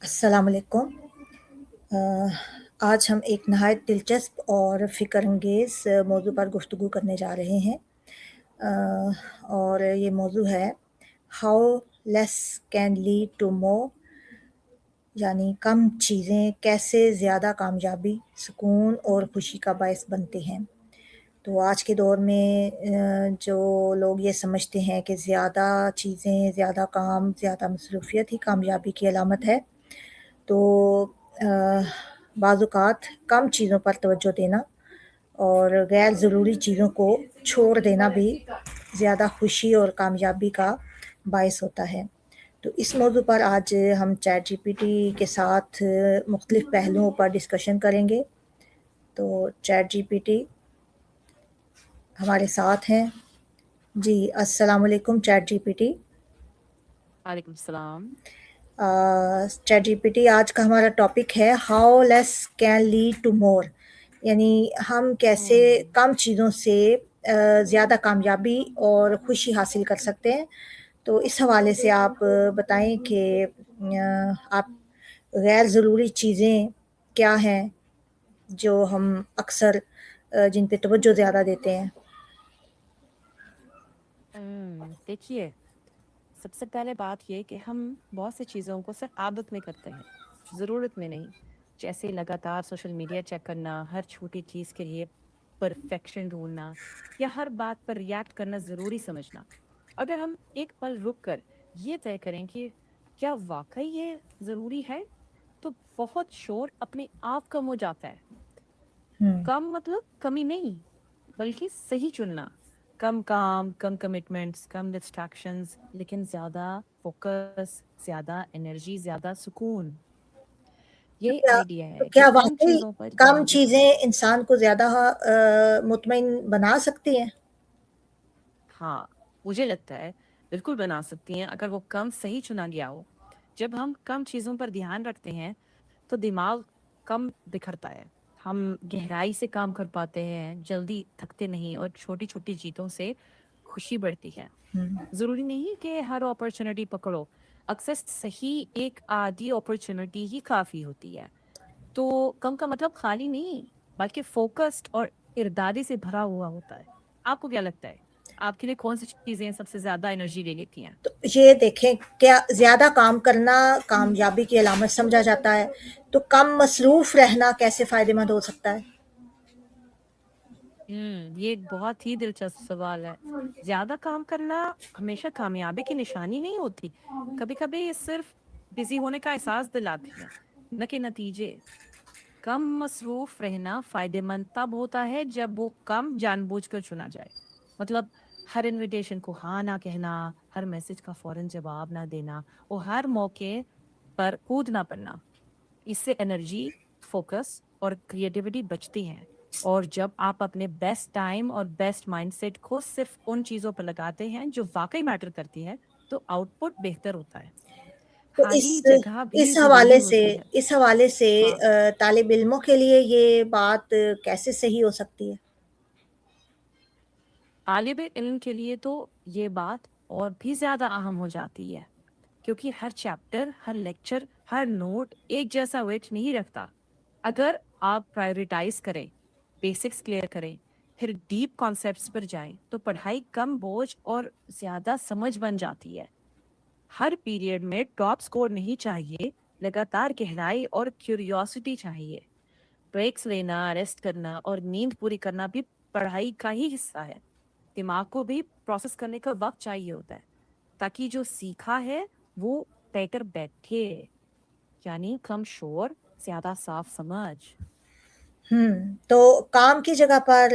अस्सलाम वालेकुम। आज हम एक नहायत दिलचस्प और फ़िक्र अंगेज़ मौज़ू पर गुफ्तगू करने जा रहे हैं। और ये मौज़ू है how less can lead to more, यानी कम चीज़ें कैसे ज़्यादा कामयाबी, सुकून और खुशी का बायस बनते हैं। तो आज के दौर में जो लोग ये समझते हैं कि ज़्यादा चीज़ें, ज़्यादा काम, ज़्यादा मसरूफ़ियत ही कामयाबी की अलामत है, तो बाज़ औक़ात कम चीज़ों पर तवज्जो देना और गैर ज़रूरी चीज़ों को छोड़ देना भी ज़्यादा खुशी और कामयाबी का बायस होता है। तो इस मौज़ू पर आज हम चैट जीपीटी के साथ मुख्तलिफ़ पहलुओं पर डिस्कशन करेंगे। तो चैट जीपीटी हमारे साथ हैं। जी, अस्सलाम वालेकुम चैट जीपीटी। वालेकुम सलाम। चैट जीपीटी आज का हमारा टॉपिक है how less can lead to more, यानी हम कैसे कम चीज़ों से ज़्यादा कामयाबी और खुशी हासिल कर सकते हैं। तो इस हवाले से आप बताएं कि आप गैर ज़रूरी चीज़ें क्या हैं जो हम अक्सर जिन पे तवज्जो ज़्यादा देते हैं। देखिए, सबसे पहले बात ये कि हम बहुत सी चीज़ों को सिर्फ आदत में करते हैं, ज़रूरत में नहीं। जैसे लगातार सोशल मीडिया चेक करना, हर छोटी चीज़ के लिए परफेक्शन ढूंढना या हर बात पर रिएक्ट करना ज़रूरी समझना। अगर हम एक पल रुक कर ये तय करें कि क्या वाकई ये ज़रूरी है, तो बहुत शोर अपने आप कम हो जाता है। हुँ। कम मतलब कमी नहीं, बल्कि सही चुनना। कम काम, कम कमिटमेंट्स, कम डिस्ट्रैक्शंस, लेकिन ज़्यादा फोकस, ज़्यादा एनर्जी, ज़्यादा सुकून। तो ये क्या आइडिया तो है कि क्या कम वाक़ई चीज़ों पर कम ध्यान दें। चीज़ें इंसान को ज़्यादा मुतमईन बना सकती हैं? हाँ, मुझे लगता है बिल्कुल बना सकती हैं अगर वो कम सही चुना गया हो। जब हम कम चीज़ों पर ध्यान रखते हैं, तो दिमाग कम बिखरता है। हम गहराई से काम कर पाते हैं, जल्दी थकते नहीं और छोटी-छोटी जीतों से खुशी बढ़ती है। हुँ। ज़रूरी नहीं कि हर अपॉर्चुनिटी पकड़ो, अक्सर सही एक आधी अपॉर्चुनिटी ही काफ़ी होती है। तो कम का मतलब खाली नहीं, बल्कि फ़ोकस्ड और इरादे से भरा हुआ होता है। आपको क्या लगता है? आपके लिए कौन-सी चीज़ें सबसे ज़्यादा एनर्जी ले लेती हैं? तो ये देखें, क्या ज़्यादा काम करना कामयाबी की अलामत समझा जाता है? तो कम मसरूफ़ रहना कैसे फ़ायदेमंद हो सकता है? ये एक बहुत ही दिलचस्प सवाल है। ज़्यादा काम करना हमेशा कामयाबी की निशानी नहीं होती। कभी-कभी ये सिर्फ़ बिज़ी होने का एहसास दिलाती है, न कि नतीजे। कम मसरूफ रहना फायदेमंद तब होता है जब वो कम जानबूझकर चुना जाए। मतलब हर इनविटेशन को हाँ ना कहना, हर मैसेज का फौरन जवाब ना देना और हर मौके पर कूद ना पड़ना। इससे एनर्जी, फोकस और क्रिएटिविटी बचती है। और जब आप अपने बेस्ट टाइम और बेस्ट माइंडसेट को सिर्फ उन चीज़ों पर लगाते हैं जो वाकई मैटर करती है, तो आउटपुट बेहतर होता है। तो खाली जगह भी इस ज़रूरी हवाले से होती है। इस हवाले से हाँ, तालिब इल्मों के लिए ये बात कैसे सही हो सकती है? तालिब इल्म के लिए तो ये बात और भी ज़्यादा अहम हो जाती है, क्योंकि हर चैप्टर, हर लेक्चर, हर नोट एक जैसा वेट नहीं रखता। अगर आप प्रायोरिटाइज करें, बेसिक्स क्लियर करें, फिर डीप कॉन्सेप्ट्स पर जाएं, तो पढ़ाई कम बोझ और ज़्यादा समझ बन जाती है। हर पीरियड में टॉप स्कोर नहीं चाहिए, लगातार गहराई और क्यूरियोसिटी चाहिए। ब्रेक्स लेना, रेस्ट करना और नींद पूरी करना भी पढ़ाई का ही हिस्सा है। दिमाग को भी प्रोसेस करने का वक्त चाहिए होता है, ताकि जो सीखा है वो तय कर बैठे। यानी कम शोर, ज्यादा साफ समझ। तो काम की जगह पर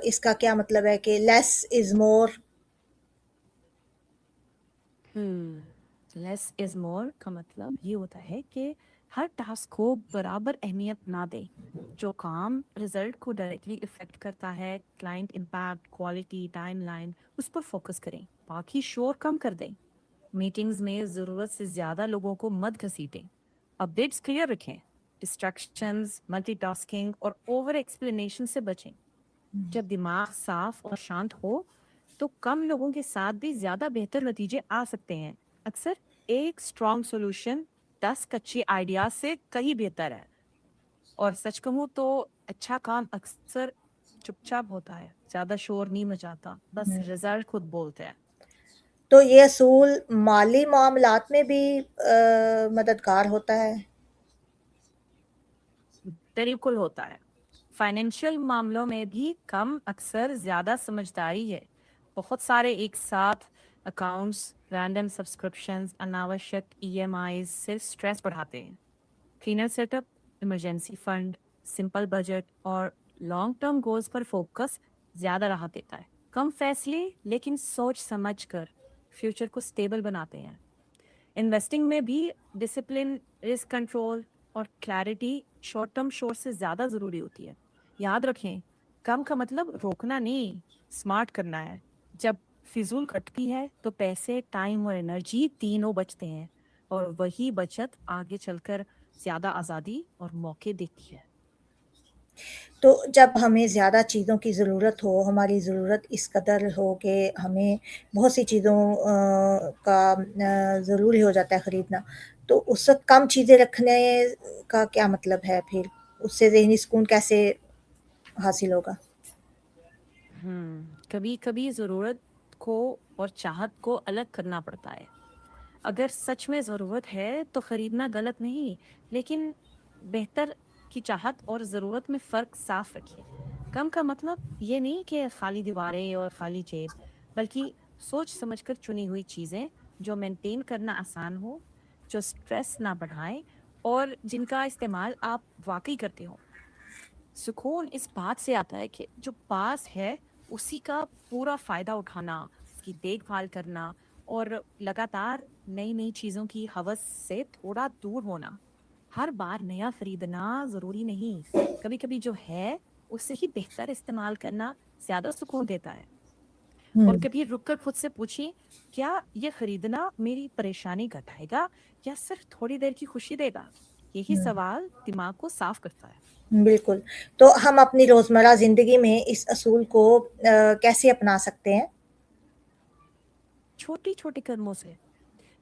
इसका क्या मतलब है कि less is more? Less is more का मतलब ये होता है कि हर टास्क को बराबर अहमियत ना दें। जो काम रिजल्ट को डायरेक्टली इफेक्ट करता है, क्लाइंट इम्पैक्ट, क्वालिटी, टाइमलाइन, उस पर फोकस करें। बाकी शोर कम कर दें। मीटिंग्स में ज़रूरत से ज़्यादा लोगों को मत घसीटें। अपडेट्स क्लियर रखें। डिस्ट्रैक्शंस, मल्टीटास्किंग और ओवर एक्सप्लेनेशन से बचें। जब दिमाग साफ और शांत हो, तो कम लोगों के साथ भी ज़्यादा बेहतर नतीजे आ सकते हैं। अक्सर एक स्ट्रॉन्ग सॉल्यूशन 10 कच्चे आइडियाज से कहीं बेहतर है। और सच कहूँ तो अच्छा काम अक्सर चुपचाप होता है, ज्यादा शोर नहीं मचाता, बस रिजल्ट खुद बोलते हैं। तो ये असूल माली मामलात में भी मददगार होता है? बिल्कुल होता है। फाइनेंशियल मामलों में भी कम अक्सर ज्यादा समझदारी है। बहुत सारे एक साथ अकाउंट्स, रैंडम सब्सक्रिप्शंस, अनावश्यक ईएमआईज सिर्फ स्ट्रेस बढ़ाते हैं। Cleaner setup, emergency fund, simple budget और लॉन्ग टर्म गोल्स पर फोकस ज्यादा राहत देता है। कम फैसले लेकिन सोच समझ कर फ्यूचर को स्टेबल बनाते हैं। इन्वेस्टिंग में भी डिसिप्लिन, रिस्क कंट्रोल और क्लैरिटी शॉर्ट टर्म शोर से ज़्यादा ज़रूरी होती है। याद रखें, कम का मतलब रोकना नहीं, स्मार्ट करना है। जब फिजूल कटती है तो पैसे, टाइम और एनर्जी तीनों बचते हैं, और वही बचत आगे चलकर ज़्यादा आज़ादी और मौके देती है। तो जब हमें ज़्यादा चीज़ों की ज़रूरत हो, हमारी ज़रूरत इस कदर हो कि हमें बहुत सी चीज़ों का ज़रूरी हो जाता है ख़रीदना, तो उस वक़्त कम चीज़ें रखने का क्या मतलब है फिर? उससे ज़हनी सुकून कैसे हासिल होगा? कभी कभी ज़रूरत को और चाहत को अलग करना पड़ता है। अगर सच में ज़रूरत है तो खरीदना गलत नहीं, लेकिन बेहतर की चाहत और ज़रूरत में फ़र्क साफ रखिए। कम का मतलब ये नहीं कि खाली दीवारें और खाली जेब, बल्कि सोच समझकर चुनी हुई चीज़ें जो मेंटेन करना आसान हो, जो स्ट्रेस ना बढ़ाए और जिनका इस्तेमाल आप वाकई करते हो। सुकून इस बात से आता है कि जो पास है उसी का पूरा फायदा उठाना, उसकी देखभाल करना और लगातार नई नई चीजों की हवस से थोड़ा दूर होना। हर बार नया खरीदना जरूरी नहीं, कभी कभी जो है उससे ही बेहतर इस्तेमाल करना ज्यादा सुकून देता है। और हुँ, कभी रुक कर खुद से पूछिए, क्या ये खरीदना मेरी परेशानी घटाएगा या सिर्फ थोड़ी देर की खुशी देगा? यही हुँ, सवाल दिमाग को साफ करता है। बिल्कुल। तो हम अपनी रोज़मर्रा ज़िंदगी में इस असूल को कैसे अपना सकते हैं? छोटी छोटी कदमों से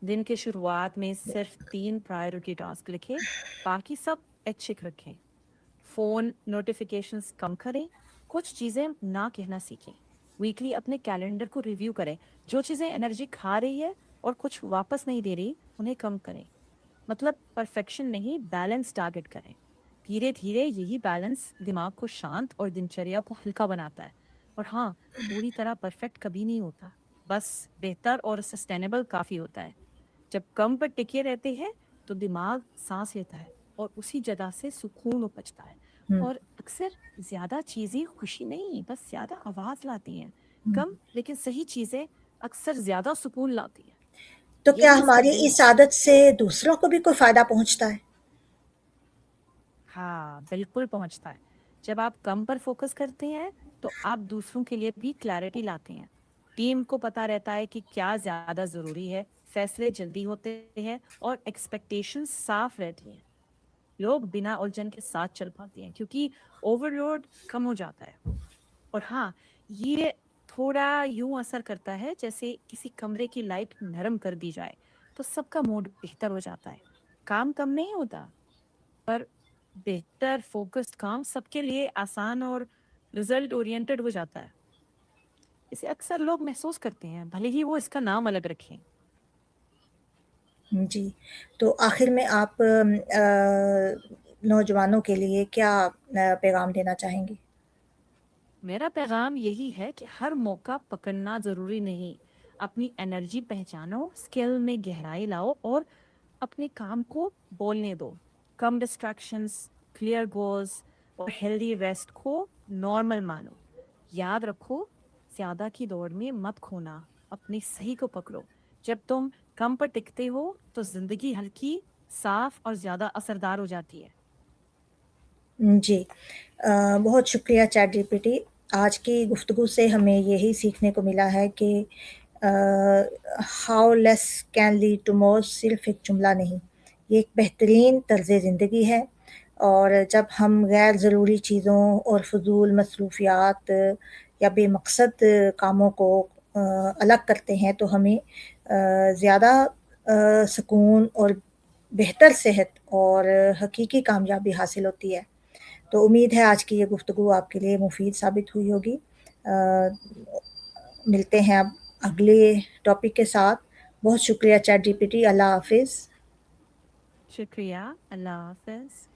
दिन की शुरुआत में सिर्फ 3 प्रायोरिटी टास्क लिखें, बाकी सब ऐच्छिक रखें। फोन नोटिफिकेशंस कम करें, कुछ चीजें ना कहना सीखें। वीकली अपने कैलेंडर को रिव्यू करें, जो चीजें एनर्जी खा रही है और कुछ वापस नहीं दे रही उन्हें कम करें। मतलब परफेक्शन नहीं, बैलेंस टारगेट करें। धीरे धीरे यही बैलेंस दिमाग को शांत और दिनचर्या को हल्का बनाता है। और हाँ, पूरी तरह परफेक्ट कभी नहीं होता, बस बेहतर और सस्टेनेबल काफी होता है। जब कम पर टिके रहते हैं तो दिमाग सांस लेता है और उसी जगह से सुकून उपजता है। हुँ, और अक्सर ज्यादा चीजें खुशी नहीं, बस ज्यादा आवाज लाती हैं। हुँ। कम लेकिन सही चीजें अक्सर ज्यादा सुकून लाती हैं। तो क्या यही इसका हमारी दिल इस है। आदत से दूसरों को भी कोई फ़ायदा पहुँचता है? हाँ, बिल्कुल पहुंचता है। जब आप कम पर फोकस करते हैं तो आप दूसरों के लिए भी क्लैरिटी लाते हैं। टीम को पता रहता है कि क्या ज्यादा जरूरी है, फैसले जल्दी होते हैं और एक्सपेक्टेशंस साफ रहती हैं। लोग बिना उलझन के साथ चल पाते हैं क्योंकि ओवरलोड कम हो जाता है। और हाँ, ये थोड़ा यूं असर करता है जैसे किसी कमरे की लाइट नरम कर दी जाए तो सबका मूड बेहतर हो जाता है। काम कम नहीं होता, पर बेहतर फोकस्ड काम सबके लिए आसान और रिजल्ट ओरिएंटेड हो जाता है। इसे अक्सर लोग महसूस करते हैं, भले ही वो इसका नाम अलग रखें। जी। तो आखिर में आप नौजवानों के लिए क्या पैगाम देना चाहेंगी? मेरा पैगाम यही है कि हर मौका पकड़ना जरूरी नहीं। अपनी एनर्जी पहचानो, स्किल में गहराई लाओ और अपने काम को बोलने दो। कम डिस्ट्रैक्शंस, क्लियर गोल्स और हेल्दी रेस्ट को नॉर्मल मानो। याद रखो, ज्यादा की दौड़ में मत खोना, अपनी सही को पकड़ो। जब तुम कम पर टिकते हो तो जिंदगी हल्की, साफ और ज्यादा असरदार हो जाती है। जी। बहुत शुक्रिया चैटजीपीटी। आज की गुफ्तगू से हमें यही सीखने को मिला है कि uh, how less can lead to more सिर्फ़ एक जुमला नहीं, ये एक बेहतरीन तर्ज़ ज़िंदगी है। और जब हम गैर ज़रूरी चीज़ों और फ़ुज़ूल मसरूफ़ियात या बेमक़सद कामों को अलग करते हैं तो हमें ज़्यादा सुकून और بہتر صحت اور حقیقی کامیابی حاصل ہوتی ہے۔ تو امید ہے آج کی یہ گفتگو آپ کے لیے مفید ثابت ہوئی ہوگی۔ ملتے ہیں اب اگلے ٹاپک کے ساتھ۔ بہت شکریہ چیٹ جی پی ٹی۔ اللہ حافظ۔ شکریہ، اللہ حافظ۔